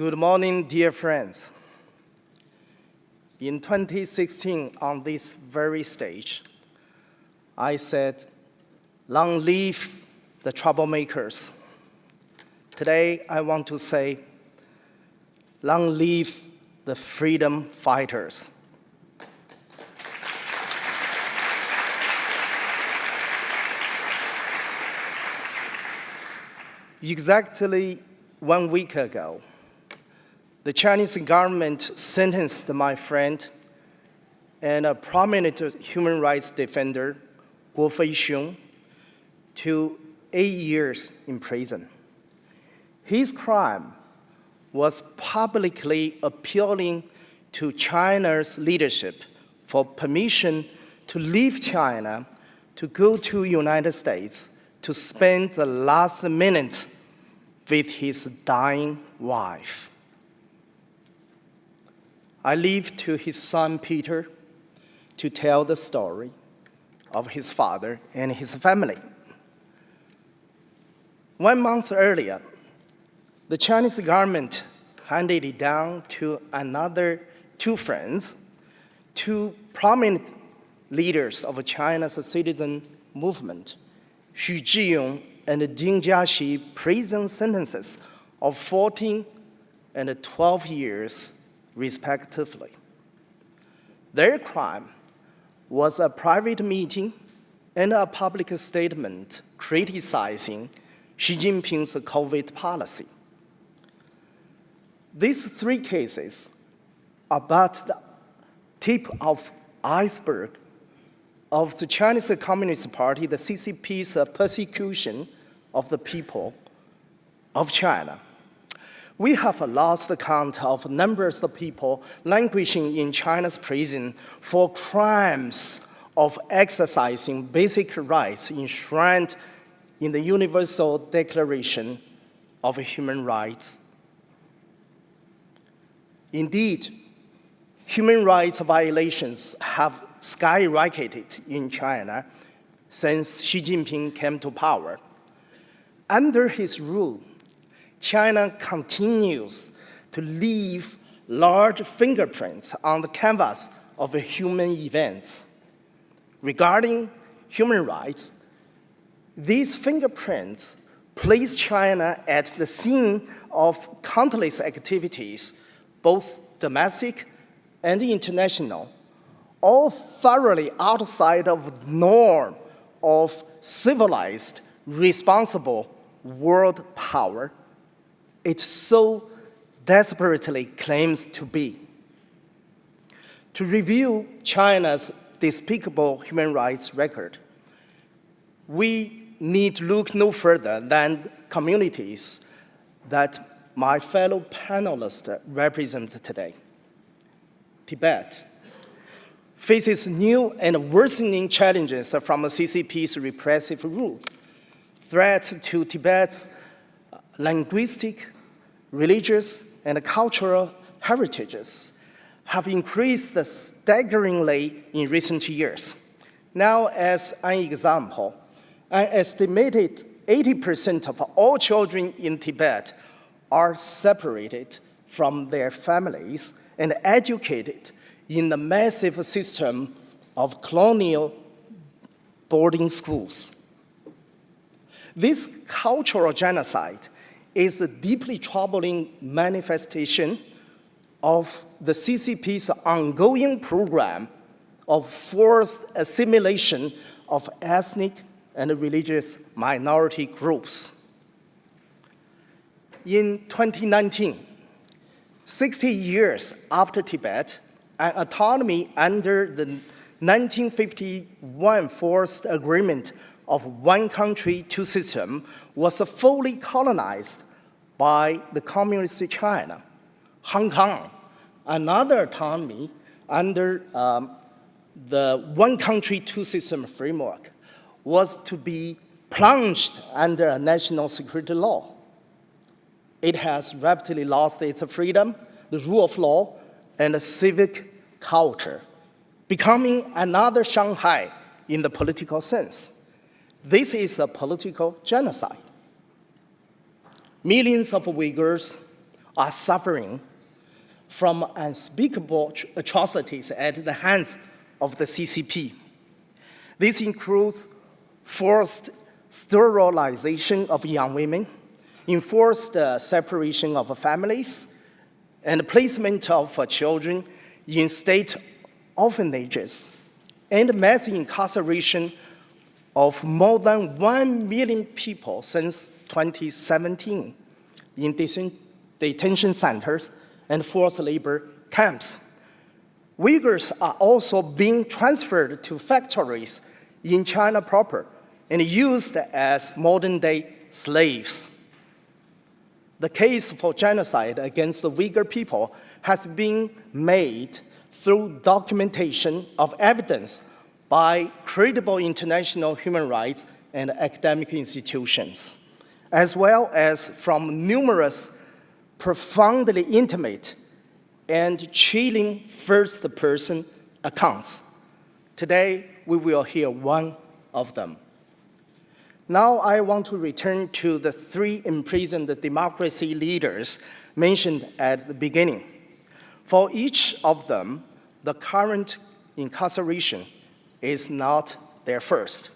Good morning, dear friends. In 2016, on this very stage, I said, long live the troublemakers. Today, I want to say, long live the freedom fighters. Exactly 1 week ago, the Chinese government sentenced my friend and a prominent human rights defender, Guo Feixiong, to 8 years in prison. His crime was publicly appealing to China's leadership for permission to leave China to go to United States to spend the last minute with his dying wife. I leave to his son Peter to tell the story of his father and his family. 1 month earlier, the Chinese government handed it down to another two friends, two prominent leaders of China's citizen movement, Xu Zhiyong and Ding Jiaxi, prison sentences of 14 and 12 years, respectively. Their crime was a private meeting and a public statement criticizing Xi Jinping's COVID policy. These three cases are but the tip of iceberg of the Chinese Communist Party, the CCP's persecution of the people of China. We have lost the count of numbers of people languishing in China's prison for crimes of exercising basic rights enshrined in the Universal Declaration of Human Rights. Indeed, human rights violations have skyrocketed in China since Xi Jinping came to power. Under his rule, China continues to leave large fingerprints on the canvas of human events. Regarding human rights, these fingerprints place China at the scene of countless activities, both domestic and international, all thoroughly outside of the norm of civilized, responsible world power it so desperately claims to be. To review China's despicable human rights record, we need to look no further than communities that my fellow panelists represent today. Tibet faces new and worsening challenges from the CCP's repressive rule. Threats to Tibet's linguistic, religious, and cultural heritages have increased staggeringly in recent years. Now, as an example, an estimated 80% of all children in Tibet are separated from their families and educated in the massive system of colonial boarding schools. This cultural genocide is a deeply troubling manifestation of the CCP's ongoing program of forced assimilation of ethnic and religious minority groups. In 2019, 60 years after Tibet, an autonomy under the 1951 forced agreement of one country, two systems was fully colonized by the Communist China. Hong Kong, another autonomy under the one country, two system framework, was to be plunged under a national security law. It has rapidly lost its freedom, the rule of law, and civic culture, becoming another Shanghai in the political sense. This is a political genocide. Millions of Uyghurs, are suffering from unspeakable atrocities at the hands of the CCP. This includes forced sterilization of young women, enforced separation of families, and placement of children in state orphanages, and mass incarceration of more than 1 million people since 2017 in detention centers and forced labor camps. Uyghurs are also being transferred to factories in China proper and used as modern-day slaves. The case for genocide against the Uyghur people has been made through documentation of evidence by credible international human rights and academic institutions, as well as from numerous profoundly intimate and chilling first-person accounts. Today, we will hear one of them. Now I want to return to the 3 imprisoned democracy leaders mentioned at the beginning. For each of them, the current incarceration is not their first.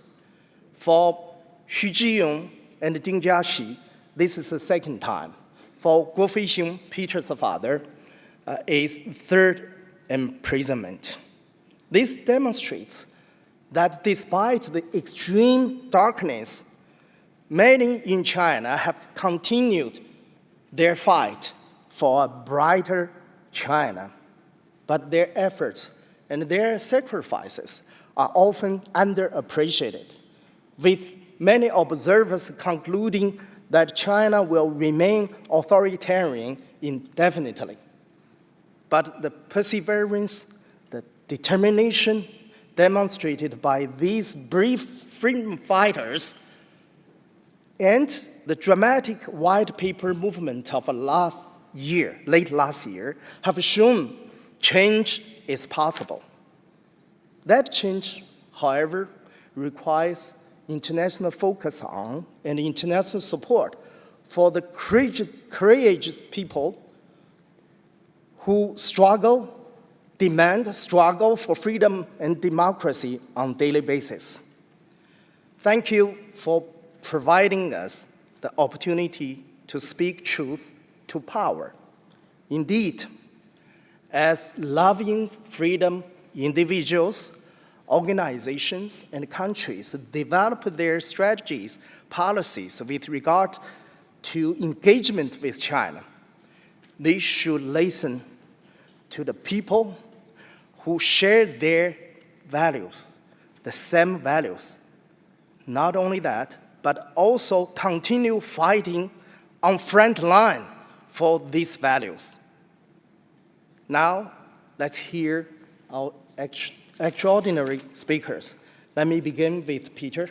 For Xu Zhiyong and Ding Jiaxi, this is the second time. For Guo Feixiong, Peter's father, is 3rd imprisonment. This demonstrates that despite the extreme darkness, many in China have continued their fight for a brighter China. But their efforts and their sacrifices are often underappreciated, with many observers concluding that China will remain authoritarian indefinitely. But the perseverance, the determination demonstrated by these brave freedom fighters and the dramatic white paper movement of late last year have shown change is possible. That change, however, requires international focus on and international support for the courageous people who demand struggle for freedom and democracy on a daily basis. Thank you for providing us the opportunity to speak truth to power. Indeed, as loving freedom individuals, organizations, and countries develop their strategies, policies with regard to engagement with China, they should listen to the people who share their values, the same values. Not only that, but also continue fighting on front line for these values. Now, let's hear our extraordinary speakers. Let me begin with Peter.